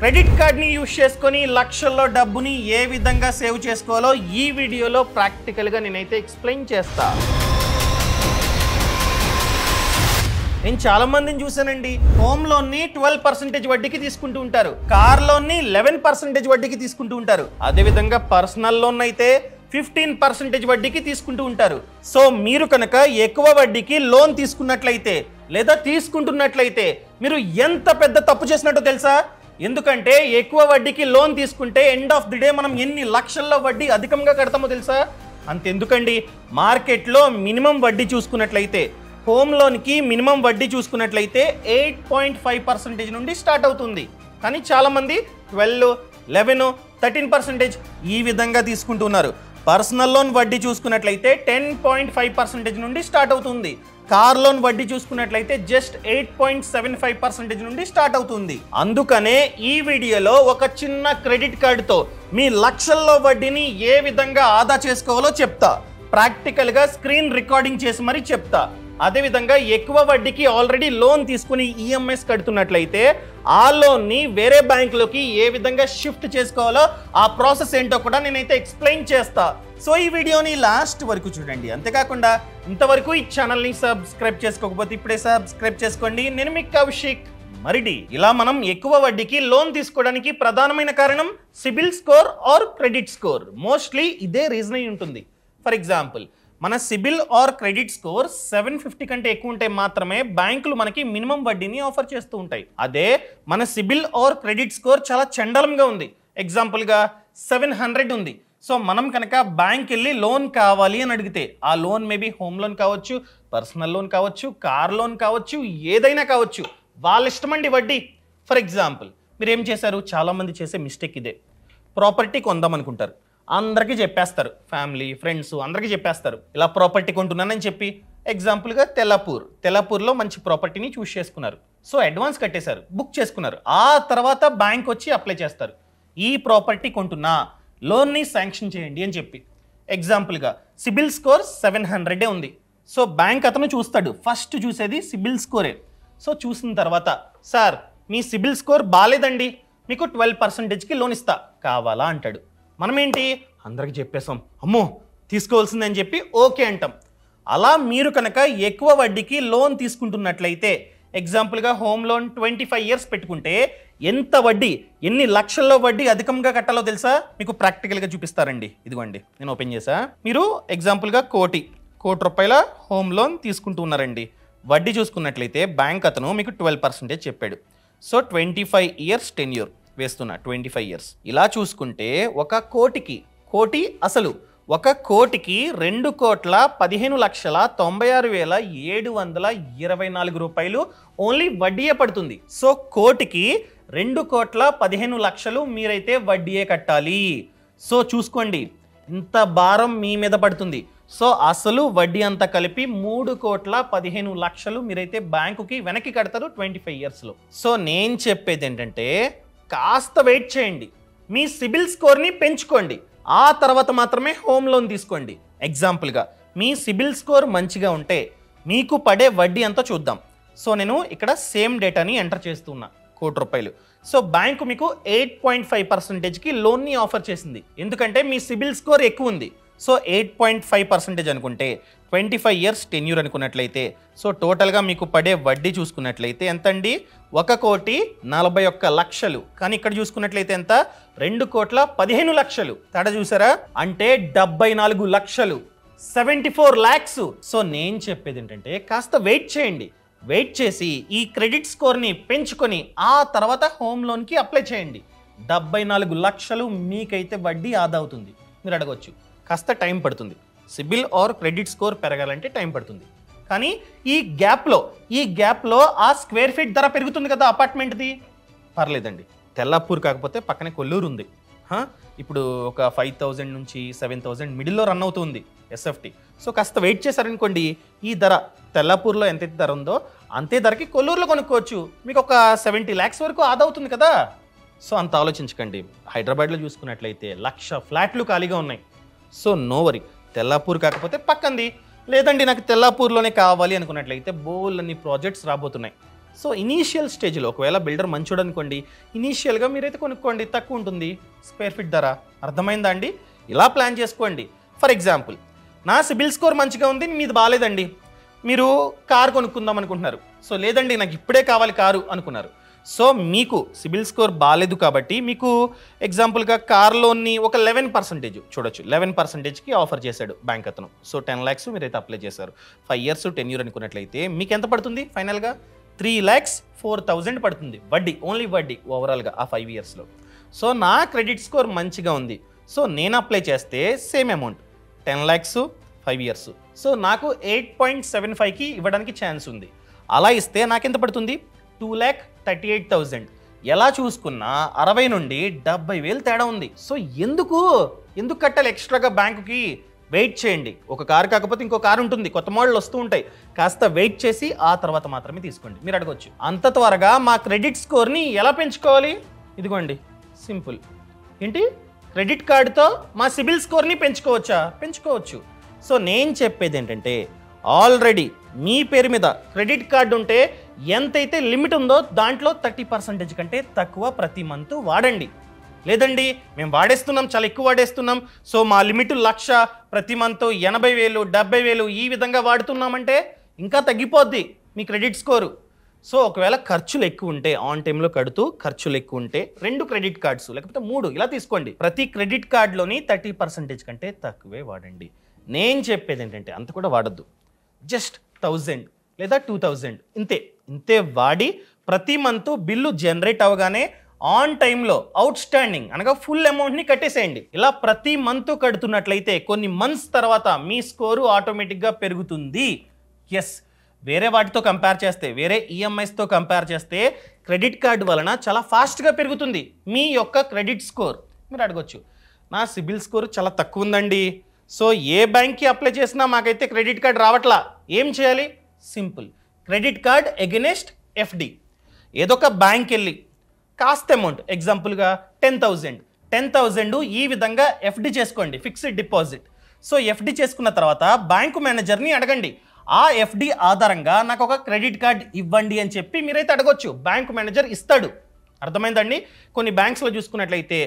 Credit కార్డ్ని use చేసుకొని లక్షల్లో డబ్బుని ఏ విధంగా సేవ్ చేసుకోవాలో ఈ వీడియోలో ప్రాక్టికల్గా నేనైతే ఎక్స్ప్లెయిన్ చేస్తా. నేను చాలా మందిని చూసానండి, హోమ్ లోన్ని 12% వడ్డీకి తీసుకుంటూ ఉంటారు, కార్ లోన్ని 11% వడ్డీకి తీసుకుంటూ ఉంటారు, అదేవిధంగా పర్సనల్ లోన్ అయితే 15% వడ్డీకి తీసుకుంటూ ఉంటారు. సో మీరు కనుక ఎక్కువ వడ్డీకి లోన్ తీసుకున్నట్లయితే లేదా తీసుకుంటున్నట్లయితే మీరు ఎంత పెద్ద తప్పు చేసినట్టు తెలుసా? ఎందుకంటే ఎక్కువ వడ్డీకి లోన్ తీసుకుంటే ఎండ్ ఆఫ్ ది డే మనం ఎన్ని లక్షల్లో వడ్డీ అధికంగా కడతామో తెలుసా? అంతెందుకండి, మార్కెట్లో మినిమం వడ్డీ చూసుకున్నట్లయితే హోమ్ లోన్కి మినిమం వడ్డీ చూసుకున్నట్లయితే 8.5% నుండి స్టార్ట్ అవుతుంది. కానీ చాలామంది 12, 11, 13% ఈ విధంగా తీసుకుంటున్నారు. పర్సనల్ లోన్ వడ్డీ చూసుకున్నట్లయితే 10.5% నుండి స్టార్ట్ అవుతుంది. కార్ లోన్ వడ్డీ చూసుకున్నట్లయితే జస్ట్ 8.75% నుండి స్టార్ట్ అవుతుంది. అందుకనే ఈ వీడియోలో ఒక చిన్న క్రెడిట్ కార్డుతో మీ లక్షల్లో వడ్డీని ఏ విధంగా ఆదా చేసుకోవాలో చెప్తా. ప్రాక్టికల్గా స్క్రీన్ రికార్డింగ్ చేసి మరీ చెప్తా. అదేవిధంగా ఎక్కువ వడ్డీకి ఆల్రెడీ లోన్ తీసుకుని ఈఎంఐస్ కడుతున్నట్లయితే ఆ లోన్ని వేరే బ్యాంకులోకి ఏ విధంగా షిఫ్ట్ చేసుకోవాలో ఆ ప్రాసెస్ ఏంటో కూడా నేనైతే ఎక్స్ప్లెయిన్ చేస్తా. సో ఈ వీడియోని లాస్ట్ వరకు చూడండి. అంతేకాకుండా ఇంతవరకు ఈ ఛానల్ని సబ్స్క్రైబ్ చేసుకోకపోతే ఇప్పుడే సబ్స్క్రైబ్ చేసుకోండి. నేను మీ కౌశిక్ మరిడి. ఇలా మనం ఎక్కువ వడ్డీకి లోన్ తీసుకోవడానికి ప్రధానమైన కారణం CIBIL score or credit score. Mostly ఇదే రీజన్ అయి ఉంటుంది. ఫర్ ఎగ్జాంపుల్, మన సిబిల్ ఆర్ క్రెడిట్ స్కోర్ 750 కంటే ఎక్కువ ఉంటే మాత్రమే బ్యాంకులు మనకి మినిమం వడ్డీని ఆఫర్ చేస్తూ ఉంటాయి. అదే మన సిబిల్ ఆర్ క్రెడిట్ స్కోర్ చాలా చండాలంగా ఉంది, ఎగ్జాంపుల్గా 700 ఉంది, సో మనం కనుక బ్యాంక్ వెళ్ళి లోన్ కావాలి అని అడిగితే ఆ లోన్ మేబీ హోమ్ లోన్ కావచ్చు, పర్సనల్ లోన్ కావచ్చు, కార్ లోన్ కావచ్చు, ఏదైనా కావచ్చు, వాళ్ళ ఇష్టమండి వడ్డీ. ఫర్ ఎగ్జాంపుల్, మీరు ఏం చేశారు? చాలామంది చేసే మిస్టేక్ ఇదే. ప్రాపర్టీ కొందాం అనుకుంటారు, అందరికీ చెప్పేస్తారు, ఫ్యామిలీ ఫ్రెండ్స్ అందరికీ చెప్పేస్తారు ఇలా ప్రాపర్టీ కొంటున్నానని చెప్పి. ఎగ్జాంపుల్గా తెల్లాపూర్లో మంచి ప్రాపర్టీని చూస్ చేసుకున్నారు, సో అడ్వాన్స్ కట్టేశారు, బుక్ చేసుకున్నారు. ఆ తర్వాత బ్యాంక్ వచ్చి అప్లై చేస్తారు, ఈ ప్రాపర్టీ కొంటున్నా, లోన్ని శాంక్షన్ చేయండి అని చెప్పి. ఎగ్జాంపుల్గా సిబిల్ స్కోర్ 700 ఉంది. సో బ్యాంక్ అతను చూస్తాడు, ఫస్ట్ చూసేది సిబిల్ స్కోరే. సో చూసిన తర్వాత, సార్ మీ సిబిల్ స్కోర్ బాగాలేదండి, మీకు 12%కి లోన్ ఇస్తా, కావాలా అంటాడు. మనం ఏంటి, అందరికి చెప్పేసాం, అమ్మో తీసుకోవాల్సిందని చెప్పి ఓకే అంటాం. అలా మీరు కనుక ఎక్కువ వడ్డీకి లోన్ తీసుకుంటున్నట్లయితే, ఎగ్జాంపుల్గా హోమ్ లోన్ 25 ఇయర్స్ పెట్టుకుంటే ఎంత వడ్డీ, ఎన్ని లక్షల్లో వడ్డీ అధికంగా కట్టాలో తెలుసా? మీకు ప్రాక్టికల్గా చూపిస్తారండి. ఇదిగోండి, నేను ఓపెన్ చేసా. మీరు ఎగ్జాంపుల్గా కోటి రూపాయల హోమ్ లోన్ తీసుకుంటూ ఉన్నారండి. వడ్డీ చూసుకున్నట్లయితే బ్యాంక్ అతను మీకు 12% చెప్పాడు. సో 25 ఇయర్స్ టెన్యూర్ వేస్తున్నా, 25 ఇయర్స్. ఇలా చూసుకుంటే ఒక కోటి అసలు 2,15,96,724 రూపాయలు ఓన్లీ వడ్డీయే పడుతుంది. సో కోటికి 2,15,00,000 మీరైతే వడ్డీయే కట్టాలి. సో చూసుకోండి, ఇంత భారం మీ మీద పడుతుంది. సో అసలు వడ్డీ అంతా కలిపి 3,15,00,000 మీరైతే బ్యాంకుకి వెనక్కి కడతారు 25 ఇయర్స్లో. సో నేను చెప్పేది ఏంటంటే, కాస్త వెయిట్ చేయండి, మీ సిబిల్ స్కోర్ని పెంచుకోండి, ఆ తర్వాత మాత్రమే హోమ్ లోన్ తీసుకోండి. ఎగ్జాంపుల్గా మీ సిబిల్ స్కోర్ మంచిగా ఉంటే మీకు పడే వడ్డీ అంతా చూద్దాం. సో నేను ఇక్కడ సేమ్ డేటాని ఎంటర్ చేస్తున్నా, ₹1,00,00,000. సో బ్యాంకు మీకు 8.5%కి లోన్ని ఆఫర్ చేసింది, ఎందుకంటే మీ సిబిల్ స్కోర్ ఎక్కువ ఉంది. సో 8.5% అనుకుంటే 25 ఇయర్స్ టెన్యూర్ అనుకున్నట్లయితే, సో టోటల్గా మీకు పడే వడ్డీ చూసుకున్నట్లయితే ఎంత అండి? 1,41,00,000. కానీ ఇక్కడ చూసుకున్నట్లయితే ఎంత? 2,15,00,000. తేడా చూసారా? అంటే 74 లక్షలు, 74 lakhs. సో నేను చెప్పేది ఏంటంటే, కాస్త వెయిట్ చేయండి, వెయిట్ చేసి ఈ క్రెడిట్ స్కోర్ని పెంచుకొని ఆ తర్వాత హోమ్ లోన్కి అప్లై చేయండి. 74 లక్షలు మీకైతే వడ్డీ ఆదా అవుతుంది. మీరు అడగవచ్చు, కాస్త టైం పడుతుంది, సిబిల్ ఆర్ క్రెడిట్ స్కోర్ పెరగాలంటే టైం పడుతుంది. కానీ ఈ గ్యాప్లో ఆ స్క్వేర్ ఫీట్ ధర పెరుగుతుంది కదా అపార్ట్మెంట్ది. పర్లేదండి, తెల్లాపూర్ కాకపోతే పక్కనే కొల్లూరు ఉంది. ఇప్పుడు ఒక 5,000 నుంచి 7,000 మిడిల్లో రన్ అవుతుంది ఎస్ఎఫ్టీ. సో కాస్త వెయిట్ చేశారనుకోండి, ఈ ధర తెల్లాపూర్లో ఎంతైతే ధర ఉందో అంతే ధరకి కొల్లూరులో కొనుక్కోవచ్చు. మీకు ఒక 70 lakhs వరకు ఆదా అవుతుంది కదా. సో అంత ఆలోచించకండి. హైదరాబాద్లో చూసుకున్నట్లయితే 1,00,000 ఫ్లాట్లు ఖాళీగా ఉన్నాయి. సో నో వరీ, తెల్లాపూర్ కాకపోతే పక్కంది. లేదండి నాకు తెల్లాపూర్లోనే కావాలి అనుకున్నట్లయితే బోల్డ్ అన్ని ప్రాజెక్ట్స్ రాబోతున్నాయి. సో ఇనీషియల్ స్టేజ్లో ఒకవేళ బిల్డర్ మంచోడు అనుకోండి, ఇనీషియల్గా మీరైతే కొనుక్కోండి, తక్కువ ఉంటుంది స్క్వేర్ ఫీట్ ధర. అర్థమైందా అండి? ఇలా ప్లాన్ చేసుకోండి. ఫర్ ఎగ్జాంపుల్, నా సిబిల్ స్కోర్ మంచిగా ఉంది, మీది బాగాలేదండి, మీరు కారు కొనుక్కుందాం అనుకుంటున్నారు. సో లేదండి నాకు ఇప్పుడే కావాలి కారు అనుకున్నారు. సో మీకు సిబిల్ స్కోర్ బాగాలేదు కాబట్టి మీకు ఎగ్జాంపుల్గా కార్ లోన్ని ఒక 11% చూడొచ్చు, 11%కి ఆఫర్ చేశాడు బ్యాంక్ అతను. సో 10 lakhs మీరైతే అప్లై చేశారు. 5 years టెన్యూర్ అనుకున్నట్లయితే మీకు ఎంత పడుతుంది? ఫైనల్గా 3,04,000 పడుతుంది వడ్డీ, ఓన్లీ వడ్డీ ఓవరాల్గా ఆ 5 yearsలో. సో నా క్రెడిట్ స్కోర్ మంచిగా ఉంది, సో నేను అప్లై చేస్తే same amount 10 lakhs 5 years. So నాకు 8.75కి ఇవ్వడానికి ఛాన్స్ ఉంది. అలా ఇస్తే నాకెంత పడుతుంది? 2,38,000. ఎలా చూసుకున్నా 60 నుండి 70,000 తేడా ఉంది. సో ఎందుకు కట్టాలి ఎక్స్ట్రాగా బ్యాంకుకి? వెయిట్ చేయండి. ఒక కారు కాకపోతే ఇంకో కారు ఉంటుంది, కొత్త మోడల్ వస్తూ ఉంటాయి. కాస్త వెయిట్ చేసి ఆ తర్వాత మాత్రమే తీసుకోండి. మీరు అడగొచ్చు, అంత త్వరగా మా క్రెడిట్ స్కోర్ని ఎలా పెంచుకోవాలి? ఇదిగోండి సింపుల్. ఏంటి? క్రెడిట్ కార్డుతో మా సిబిల్ స్కోర్ని పెంచుకోవచ్చా? పెంచుకోవచ్చు. సో నేను చెప్పేది ఏంటంటే, ఆల్రెడీ మీ పేరు మీద క్రెడిట్ కార్డు ఉంటే ఎంతైతే లిమిట్ ఉందో దాంట్లో 30% కంటే తక్కువ ప్రతి మంత్ వాడండి. లేదండి మేము వాడేస్తున్నాం, చాలా ఎక్కువ వాడేస్తున్నాం, సో మా లిమిట్ 1,00,000, ప్రతి మంత్ 80,000 70,000 ఈ విధంగా వాడుతున్నామంటే ఇంకా తగ్గిపోద్ది మీ క్రెడిట్ స్కోరు. సో ఒకవేళ ఖర్చులు ఎక్కువ ఉంటే, ఆన్ టైంలో కడుతూ ఖర్చులు ఎక్కువ ఉంటే 2 క్రెడిట్ కార్డ్స్ లేకపోతే 3 ఇలా తీసుకోండి. ప్రతి క్రెడిట్ కార్డులోని 30% కంటే తక్కువే వాడండి. నేను చెప్పేది ఏంటంటే అంత కూడా వాడద్దు, జస్ట్ 1,000 లేదా 2,000 ఇంతే వాడి ప్రతి మంత్ బిల్లు జనరేట్ అవగానే ఆన్ టైంలో అవుట్ స్టాండింగ్ అనగా ఫుల్ అమౌంట్ని కట్టేసేయండి. ఇలా ప్రతి మంత్ కడుతున్నట్లయితే కొన్ని మంత్స్ తర్వాత మీ స్కోరు ఆటోమేటిక్గా పెరుగుతుంది. ఎస్, వేరే వాటితో కంపేర్ చేస్తే, వేరే ఈఎంఐస్తో కంపేర్ చేస్తే క్రెడిట్ కార్డు వలన చాలా ఫాస్ట్గా పెరుగుతుంది మీ యొక్క క్రెడిట్ స్కోర్. మీరు అడగొచ్చు, నా సిబిల్ స్కోర్ చాలా తక్కువ ఉందండి, సో ఏ బ్యాంక్కి అప్లై చేసినా మాకైతే క్రెడిట్ కార్డ్ రావట్లా, ఏం చేయాలి? Simple, credit card against FD. ఏదో ఒక బ్యాంక్ వెళ్ళి కాస్త అమౌంట్, ఎగ్జాంపుల్గా 10,000 ఈ విధంగా ఎఫ్డి చేసుకోండి, ఫిక్స్డ్ డిపాజిట్. సో ఎఫ్డి చేసుకున్న తర్వాత బ్యాంకు మేనేజర్ని అడగండి, ఆ ఎఫ్డి ఆధారంగా నాకు ఒక క్రెడిట్ కార్డ్ ఇవ్వండి అని చెప్పి మీరైతే అడగొచ్చు. బ్యాంకు మేనేజర్ ఇస్తాడు. అర్థమైందండి? కొన్ని బ్యాంక్స్లో చూసుకున్నట్లయితే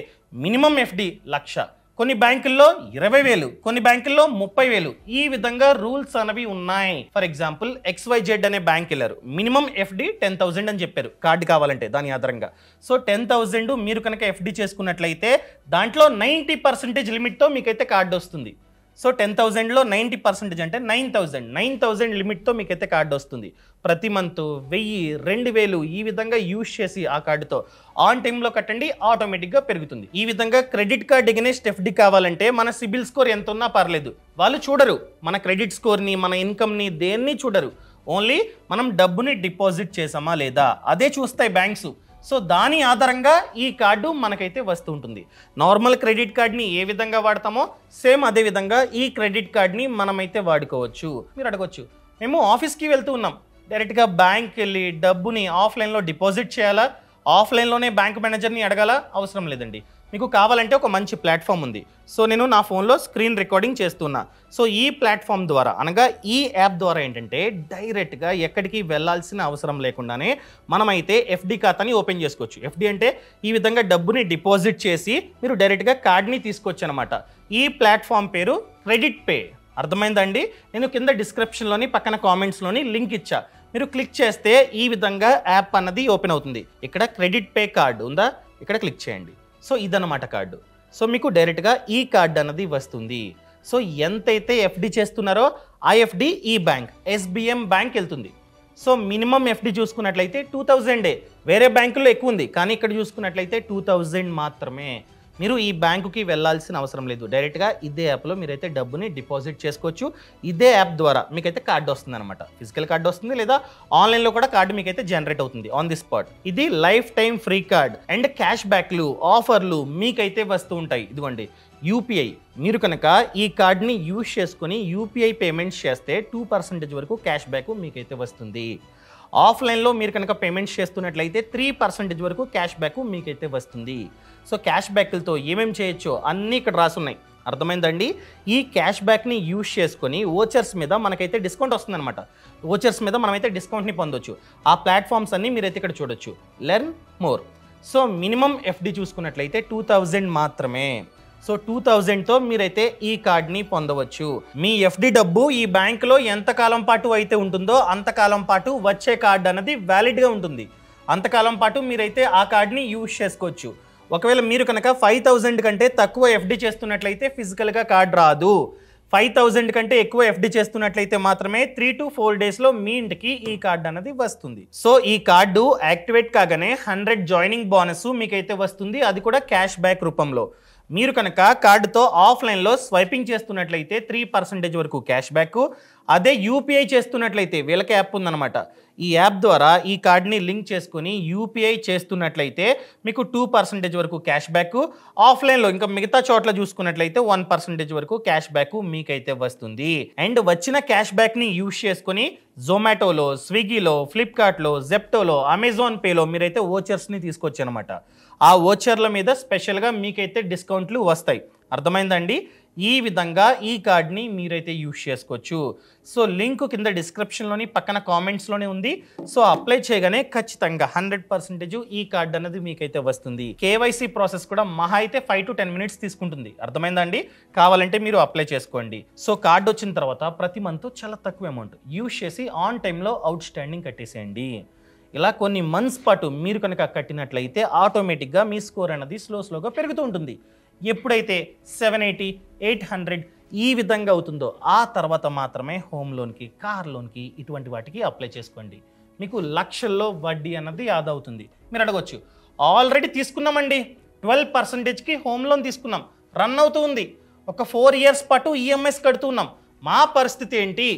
మినిమం ఎఫ్డి 1,00,000, కొన్ని బ్యాంకుల్లో 20,000, కొన్ని బ్యాంకుల్లో 30,000 ఈ విధంగా రూల్స్ అనేవి ఉన్నాయి. ఫర్ ఎగ్జాంపుల్ XYZ అనే బ్యాంక్ వెళ్ళారు, మినిమం ఎఫ్డి 10,000 అని చెప్పారు కార్డు కావాలంటే దాని ఆధారంగా. సో 10,000 మీరు కనుక ఎఫ్డి చేసుకున్నట్లయితే దాంట్లో 90% లిమిట్తో మీకైతే కార్డు వస్తుంది. సో 10,000లో 90% అంటే 9,000 లిమిట్తో మీకైతే కార్డు వస్తుంది. ప్రతి మంత్ 1,000 2,000 ఈ విధంగా యూజ్ చేసి ఆ కార్డుతో ఆన్ టైంలో కట్టండి, ఆటోమేటిక్గా పెరుగుతుంది. ఈ విధంగా క్రెడిట్ కార్డ్ ఎగెనెస్ట్ ఎఫ్డి కావాలంటే మన సిబిల్ స్కోర్ ఎంత ఉన్నా పర్లేదు, వాళ్ళు చూడరు మన క్రెడిట్ స్కోర్ని, మన ఇన్కమ్ని, దేన్ని చూడరు. ఓన్లీ మనం డబ్బుని డిపాజిట్ చేసామా లేదా అదే చూస్తాయి బ్యాంక్స్. సో దాని ఆధారంగా ఈ కార్డు మనకైతే వస్తూ ఉంటుంది. నార్మల్ క్రెడిట్ కార్డ్ని ఏ విధంగా వాడతామో సేమ్ అదే విధంగా ఈ క్రెడిట్ కార్డ్ని మనమైతే వాడుకోవచ్చు. మీరు అడగొచ్చు, మేము ఆఫీస్కి వెళ్తూ ఉన్నాం, డైరెక్ట్గా బ్యాంక్కి వెళ్ళి డబ్బుని ఆఫ్లైన్లో డిపాజిట్ చేయాలా, ఆఫ్లైన్లోనే బ్యాంక్ మేనేజర్ని అడగాల? అవసరం లేదండి. మీకు కావాలంటే ఒక మంచి ప్లాట్ఫామ్ ఉంది. సో నేను నా ఫోన్లో స్క్రీన్ రికార్డింగ్ చేస్తున్నా. సో ఈ ప్లాట్ఫామ్ ద్వారా అనగా ఈ యాప్ ద్వారా ఏంటంటే డైరెక్ట్గా ఎక్కడికి వెళ్ళాల్సిన అవసరం లేకుండానే మనమైతే ఎఫ్డి ఖాతాని ఓపెన్ చేసుకోవచ్చు. ఎఫ్డి అంటే ఈ విధంగా డబ్బుని డిపాజిట్ చేసి మీరు డైరెక్ట్గా కార్డ్ని తీసుకోవచ్చు అనమాట. ఈ ప్లాట్ఫామ్ పేరు క్రెడిట్ పే. అర్థమైందండి? నేను కింద డిస్క్రిప్షన్లోని పక్కన కామెంట్స్లోని లింక్ ఇచ్చా, మీరు క్లిక్ చేస్తే ఈ విధంగా యాప్ అన్నది ఓపెన్ అవుతుంది. ఇక్కడ క్రెడిట్ పే కార్డు ఉందా, ఇక్కడ క్లిక్ చేయండి. సో ఇదన్నమాట కార్డు. సో మీకు డైరెక్ట్గా ఈ కార్డు అన్నది వస్తుంది. సో ఎంతైతే ఎఫ్డి చేస్తున్నారో ఆ ఎఫ్డి ఈ బ్యాంక్ SBM బ్యాంక్ వెళ్తుంది. సో మినిమం ఎఫ్డి చూసుకున్నట్లయితే 2,000. వేరే బ్యాంకుల్లో ఎక్కువ ఉంది, కానీ ఇక్కడ చూసుకున్నట్లయితే 2,000 మాత్రమే. మీరు ఈ బ్యాంకుకి వెళ్ళాల్సిన అవసరం లేదు, డైరెక్ట్గా ఇదే యాప్లో మీరైతే డబ్బుని డిపాజిట్ చేసుకోవచ్చు. ఇదే యాప్ ద్వారా మీకైతే కార్డు వస్తుంది అనమాట, ఫిజికల్ కార్డు వస్తుంది, లేదా ఆన్లైన్లో కూడా కార్డు మీకైతే జనరేట్ అవుతుంది ఆన్ ది స్పాట్. ఇది life time free card and cash బ్యాక్లు, ఆఫర్లు మీకైతే వస్తూ ఉంటాయి. ఇదిగోండి UPI, మీరు కనుక ఈ కార్డ్ని యూజ్ చేసుకొని UPI పేమెంట్స్ చేస్తే 2% వరకు క్యాష్ బ్యాక్ మీకైతే వస్తుంది. ఆఫ్లైన్లో మీరు కనుక పేమెంట్స్ చేస్తున్నట్లయితే 3% వరకు క్యాష్ బ్యాక్ మీకైతే వస్తుంది. సో క్యాష్ బ్యాక్లతో ఏమేమి చేయొచ్చో అన్నీ ఇక్కడ రాసున్నాయి. అర్థమైందండి. ఈ క్యాష్ బ్యాక్ని యూజ్ చేసుకొని ఓచర్స్ మీద మనకైతే డిస్కౌంట్ వస్తుందన్నమాట. ఓచర్స్ మీద మనమైతే డిస్కౌంట్ని పొందొచ్చు. ఆ ప్లాట్ఫామ్స్ అన్నీ మీరైతే ఇక్కడ చూడొచ్చు. Learn more. So minimum FD చూసుకున్నట్లయితే 2000 మాత్రమే. సో 2000తో మీరైతే ఈ కార్డ్ని పొందవచ్చు. మీ ఎఫ్డి డబ్బు ఈ బ్యాంకులో ఎంతకాలం పాటు అయితే ఉంటుందో అంతకాలం పాటు వచ్చే కార్డ్ అన్నది వ్యాలిడ్గా ఉంటుంది. అంతకాలం పాటు మీరైతే ఆ కార్డ్ని యూజ్ చేసుకోవచ్చు. ఒకవేళ మీరు కనుక 5000 కంటే తక్కువ ఎఫ్డి చేస్తున్నట్లయితే ఫిజికల్గా కార్డ్ రాదు. 5000 కంటే ఎక్కువ ఎఫ్డి చేస్తున్నట్లయితే మాత్రమే 3 to 4 డేస్లో మీ ఇంటికి ఈ కార్డ్ అన్నది వస్తుంది. సో ఈ కార్డు యాక్టివేట్ కాగానే 100 జాయినింగ్ బోనస్ మీకైతే వస్తుంది. అది కూడా క్యాష్ బ్యాక్ రూపంలో. మీరు కనుక కార్డుతో ఆఫ్లైన్లో స్వైపింగ్ చేస్తున్నట్లయితే 3% వరకు క్యాష్ బ్యాక్. అదే యూపీఐ చేస్తున్నట్లయితే వీళ్ళకి యాప్ ఉందన్నమాట. ఈ యాప్ ద్వారా ఈ కార్డ్ని లింక్ చేసుకుని యూపీఐ చేస్తున్నట్లయితే మీకు 2% వరకు క్యాష్ బ్యాక్. ఆఫ్లైన్లో ఇంకా మిగతా చోట్ల చూసుకున్నట్లయితే 1% వరకు క్యాష్ బ్యాక్ మీకైతే వస్తుంది. అండ్ వచ్చిన క్యాష్ బ్యాక్ని యూజ్ చేసుకుని జొమాటోలో, స్విగ్గీలో, ఫ్లిప్కార్ట్లో, జెప్టోలో, అమెజాన్ పేలో మీరైతే ఓచర్స్ని తీసుకొచ్చు అనమాట. ఆ ఓచర్ల మీద స్పెషల్గా మీకైతే డిస్కౌంట్లు వస్తాయి. అర్థమైందండి. ఈ విధంగా ఈ కార్డ్ని మీరైతే యూజ్ చేసుకోవచ్చు. సో లింక్ కింద డిస్క్రిప్షన్లోని పక్కన కామెంట్స్లోనే ఉంది. సో అప్లై చేయగానే ఖచ్చితంగా 100% ఈ కార్డ్ అనేది మీకైతే వస్తుంది. కేవైసీ ప్రాసెస్ కూడా మహా అయితే 5 to 10 minutes తీసుకుంటుంది. అర్థమైందండి. కావాలంటే మీరు అప్లై చేసుకోండి. సో కార్డ్ వచ్చిన తర్వాత ప్రతి మంత్ చాలా తక్కువ అమౌంట్ యూజ్ చేసి ఆన్ టైంలో అవుట్ స్టాండింగ్ కట్టేసేయండి. ఇలా కొన్ని మంత్స్ పాటు మీరు కనుక కట్టినట్లయితే ఆటోమేటిక్గా మీ స్కోర్ అనేది స్లోగా పెరుగుతూ ఉంటుంది. ఎప్పుడైతే 780, 800 ఈ విధంగా అవుతుందో ఆ తర్వాత మాత్రమే హోమ్ లోన్కి, కార్ లోన్కి ఇటువంటి వాటికి అప్లై చేసుకోండి. మీకు లక్షల్లో వడ్డీ అన్నది ఆదా అవుతుంది. మీరు అడగొచ్చు, ఆల్రెడీ తీసుకున్నామండి, 12%కి హోమ్ లోన్ తీసుకున్నాం, రన్ అవుతూ ఉంది, ఒక 4 years పాటు ఈఎంఐస్ కడుతున్నాం, మా పరిస్థితి ఏంటి?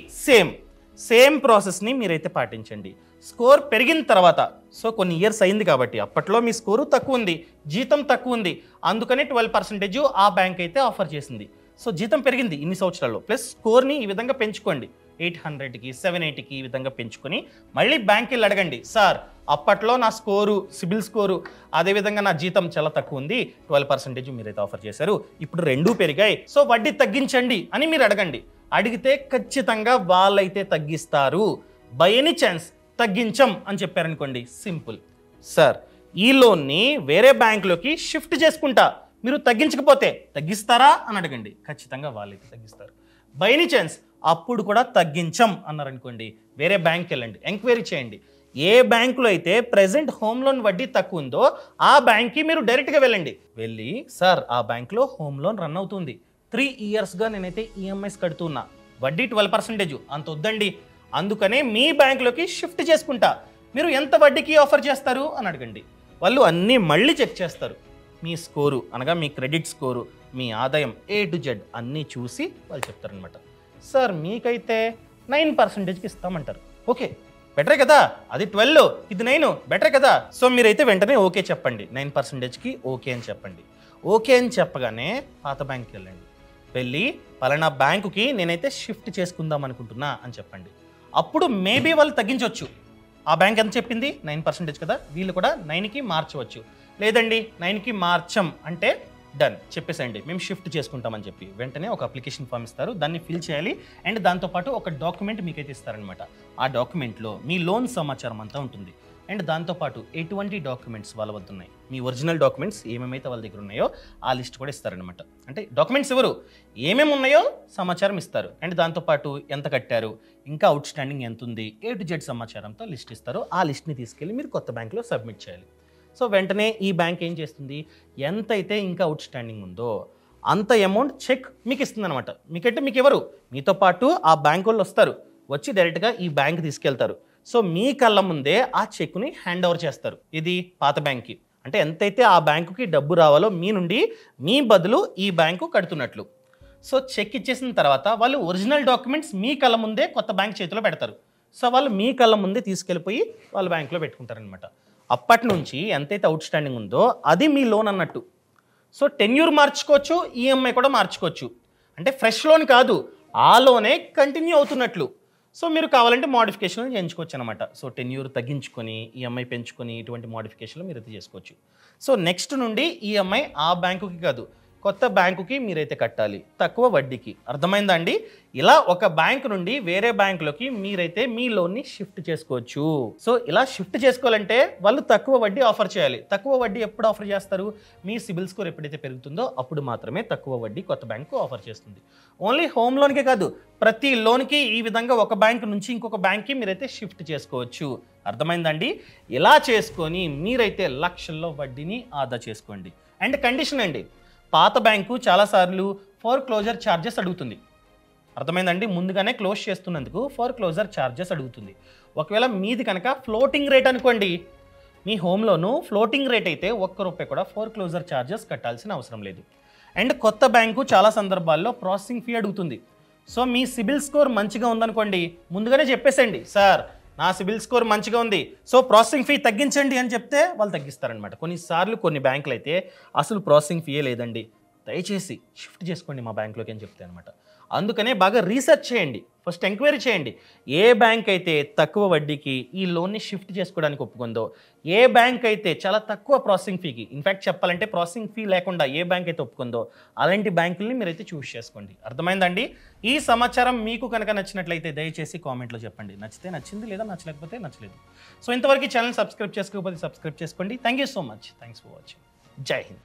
సేమ్ ప్రాసెస్ని మీరైతే పాటించండి. స్కోర్ పెరిగిన తర్వాత, సో కొన్ని ఇయర్స్ అయింది కాబట్టి అప్పట్లో మీ స్కోరు తక్కువ ఉంది, జీతం తక్కువ ఉంది, అందుకని 12% ఆ బ్యాంక్ అయితే ఆఫర్ చేసింది. సో జీతం పెరిగింది ఇన్ని సంవత్సరాల్లో, ప్లస్ స్కోర్ని ఈ విధంగా పెంచుకోండి. 800కి, 780కి ఈ విధంగా పెంచుకొని మళ్ళీ బ్యాంక్కి వెళ్ళి అడగండి, సార్ అప్పట్లో నా స్కోరు, సిబిల్ స్కోరు, అదేవిధంగా నా జీతం చాలా తక్కువ ఉంది, 12% మీరైతే ఆఫర్ చేశారు, ఇప్పుడు రెండూ పెరిగాయి, సో వడ్డీ తగ్గించండి అని మీరు అడగండి. అడిగితే ఖచ్చితంగా వాళ్ళైతే తగ్గిస్తారు. బై ఎనీ ఛాన్స్ తగ్గించం అని చెప్పారనుకోండి, సింపుల్, సార్ ఈ లోన్ని వేరే బ్యాంకులోకి షిఫ్ట్ చేసుకుంటా, మీరు తగ్గించకపోతే తగ్గిస్తారా అని అడగండి. ఖచ్చితంగా వాళ్ళైతే తగ్గిస్తారు. బై ఎనీ ఛాన్స్ అప్పుడు కూడా తగ్గించం అన్నారనుకోండి, వేరే బ్యాంక్కి వెళ్ళండి, ఎంక్వైరీ చేయండి. ఏ బ్యాంకులో అయితే ప్రెజెంట్ హోమ్ లోన్ వడ్డీ తక్కువ ఉందో ఆ బ్యాంక్కి మీరు డైరెక్ట్గా వెళ్ళండి. వెళ్ళి, సార్ ఆ బ్యాంక్లో హోమ్ లోన్ రన్ అవుతుంది, 3 yearsగా నేనైతే ఈఎంఐస్ కడుతున్నా, వడ్డీ 12%, అంత వద్దండి, అందుకనే మీ బ్యాంకులోకి షిఫ్ట్ చేసుకుంటా, మీరు ఎంత వడ్డీకి ఆఫర్ చేస్తారు అని అడగండి. వాళ్ళు అన్నీ మళ్ళీ చెక్ చేస్తారు. మీ స్కోరు అనగా మీ క్రెడిట్ స్కోరు, మీ ఆదాయం A to Z అన్నీ చూసి వాళ్ళు చెప్తారనమాట, సార్ మీకైతే 9%కి ఇస్తామంటారు. ఓకే, బెటరే కదా, అది 12, ఇది 9, బెటరే కదా. సో మీరైతే వెంటనే ఓకే చెప్పండి, 9%కి ఓకే అని చెప్పండి. ఓకే అని చెప్పగానే పాత బ్యాంక్కి వెళ్ళండి. వెళ్ళి పలానా బ్యాంకుకి నేనైతే షిఫ్ట్ చేసుకుందాం అనుకుంటున్నా అని చెప్పండి. అప్పుడు మేబీ వాళ్ళు తగ్గించవచ్చు. ఆ బ్యాంక్ ఎంత చెప్పింది? 9% కదా, వీళ్ళు కూడా 9కి మార్చవచ్చు. లేదండి 9కి మార్చం అంటే డన్ చెప్పేసండి, మేము షిఫ్ట్ చేసుకుంటామని చెప్పి వెంటనే ఒక అప్లికేషన్ ఫామ్ ఇస్తారు, దాన్ని ఫిల్ చేయాలి. అండ్ దాంతోపాటు ఒక డాక్యుమెంట్ మీకైతే ఇస్తారనమాట. ఆ డాక్యుమెంట్లో మీ లోన్ సమాచారం అంతా ఉంటుంది. అండ్ దాంతోపాటు ఎటువంటి డాక్యుమెంట్స్ వాళ్ళ వద్ద ఉన్నాయి, మీ ఒరిజినల్ డాక్యుమెంట్స్ ఏమేమైతే వాళ్ళ దగ్గర ఉన్నాయో ఆ లిస్ట్ కూడా ఇస్తారనమాట. అంటే డాక్యుమెంట్స్ ఎవరు, ఏమేమి ఉన్నాయో సమాచారం ఇస్తారు. అండ్ దాంతోపాటు ఎంత కట్టారు, ఇంకా అవుట్ స్టాండింగ్ ఎంత ఉంది, A to Z సమాచారంతో లిస్ట్ ఇస్తారు. ఆ లిస్ట్ని తీసుకెళ్ళి మీరు కొత్త బ్యాంక్లో సబ్మిట్ చేయాలి. సో వెంటనే ఈ బ్యాంక్ ఏం చేస్తుంది, ఎంతైతే ఇంకా అవుట్ స్టాండింగ్ ఉందో అంత అమౌంట్ చెక్ మీకు ఇస్తుంది అనమాట. మీకంటే మీకు ఎవరు, మీతో పాటు ఆ బ్యాంక్ వాళ్ళు వస్తారు, వచ్చి డైరెక్ట్గా ఈ బ్యాంక్ తీసుకెళ్తారు. సో మీ కళ్ళ ముందే ఆ చెక్ని హ్యాండ్ ఓవర్ చేస్తారు. ఇది పాత బ్యాంక్కి, అంటే ఎంతైతే ఆ బ్యాంకుకి డబ్బు రావాలో మీ నుండి మీ బదులు ఈ బ్యాంకు కడుతున్నట్లు. సో చెక్ ఇచ్చేసిన తర్వాత వాళ్ళు ఒరిజినల్ డాక్యుమెంట్స్ మీ కళ్ళ ముందే కొత్త బ్యాంక్ చేతిలో పెడతారు. సో వాళ్ళు మీ కళ్ళ ముందే తీసుకెళ్ళిపోయి వాళ్ళ బ్యాంకులో పెట్టుకుంటారనమాట. అప్పటి నుంచి ఎంతైతే అవుట్ స్టాండింగ్ ఉందో అది మీ లోన్ అన్నట్టు. సో టెన్యూర్ మార్చుకోవచ్చు, ఈఎంఐ కూడా మార్చుకోవచ్చు. అంటే ఫ్రెష్ లోన్ కాదు, ఆ లోనే కంటిన్యూ అవుతున్నట్లు. సో మీరు కావాలంటే మోడిఫికేషన్లు చేయించుకోవచ్చు అనమాట. సో టెన్యూర్ తగ్గించుకొని ఈఎంఐ పెంచుకొని ఇటువంటి మోడిఫికేషన్లు మీరు అయితే చేసుకోవచ్చు. సో నెక్స్ట్ నుండి ఈఎంఐ ఆ బ్యాంకుకి కాదు, కొత్త బ్యాంకుకి మీరైతే కట్టాలి తక్కువ వడ్డీకి. అర్థమైందా అండి? ఇలా ఒక బ్యాంక్ నుండి వేరే బ్యాంకులోకి మీరైతే మీ లోన్ని షిఫ్ట్ చేసుకోవచ్చు. సో ఇలా షిఫ్ట్ చేసుకోవాలంటే వాళ్ళు తక్కువ వడ్డీ ఆఫర్ చేయాలి. తక్కువ వడ్డీ ఎప్పుడు ఆఫర్ చేస్తారు? మీ సిబిల్ స్కోర్ ఎప్పుడైతే పెరుగుతుందో అప్పుడు మాత్రమే తక్కువ వడ్డీ కొత్త బ్యాంకు ఆఫర్ చేస్తుంది. ఓన్లీ హోమ్ లోన్కే కాదు, ప్రతి లోన్కి ఈ విధంగా ఒక బ్యాంక్ నుంచి ఇంకొక బ్యాంక్కి మీరైతే షిఫ్ట్ చేసుకోవచ్చు. అర్థమైందండి? ఇలా చేసుకొని మీరైతే లక్షల్లో వడ్డీని ఆదా చేసుకోండి. అండ్ కండిషన్ అండి, పాత బ్యాంకు చాలాసార్లు ఫోర్ క్లోజర్ ఛార్జెస్ అడుగుతుంది. అర్థమైందండి? ముందుగానే క్లోజ్ చేస్తున్నందుకు ఫోర్ క్లోజర్ ఛార్జెస్ అడుగుతుంది. ఒకవేళ మీది కనుక ఫ్లోటింగ్ రేట్ అనుకోండి, మీ హోమ్ లోను ఫ్లోటింగ్ రేట్ అయితే ₹1 కూడా ఫోర్ క్లోజర్ ఛార్జెస్ కట్టాల్సిన అవసరం లేదు. అండ్ కొత్త బ్యాంకు చాలా సందర్భాల్లో ప్రాసెసింగ్ ఫీ అడుగుతుంది. సో మీ సిబిల్ స్కోర్ మంచిగా ఉందనుకోండి, ముందుగానే చెప్పేసండి, సార్ నా సిబిల్ స్కోర్ మంచిగా ఉంది, సో ప్రాసెసింగ్ ఫీ తగ్గించండి అని చెప్తే వాళ్ళు తగ్గిస్తారనమాట. కొన్నిసార్లు కొన్ని బ్యాంకులు అయితే అసలు ప్రాసెసింగ్ ఫీయే లేదండి, దయచేసి షిఫ్ట్ చేసుకోండి మా బ్యాంక్లోకి అని చెప్తే అనమాట. అందుకనే బాగా రీసెర్చ్ చేయండి, ఫస్ట్ ఎంక్వైరీ చేయండి. ఏ బ్యాంక్ అయితే తక్కువ వడ్డీకి ఈ లోన్ని షిఫ్ట్ చేసుకోవడానికి ఒప్పుకుందో, ఏ బ్యాంక్ అయితే చాలా తక్కువ ప్రాసెసింగ్ ఫీకి, ఇన్ఫ్యాక్ట్ చెప్పాలంటే ప్రాసెసింగ్ ఫీ లేకుండా ఏ బ్యాంక్ అయితే ఒప్పుకుందో అలాంటి బ్యాంకుల్ని మీరైతే చూస్ చేసుకోండి. అర్థమైందండి? ఈ సమాచారం మీకు కనుక నచ్చినట్లయితే దయచేసి కామెంట్లో చెప్పండి. నచ్చితే నచ్చింది, లేదా నచ్చలేకపోతే నచ్చలేదు. సో ఇంతవరకు ఛానల్ సబ్స్క్రైబ్ చేసుకోకపోతే సబ్స్క్రైబ్ చేసుకోండి. Thank you so much. Thanks for watching. జై హింద్.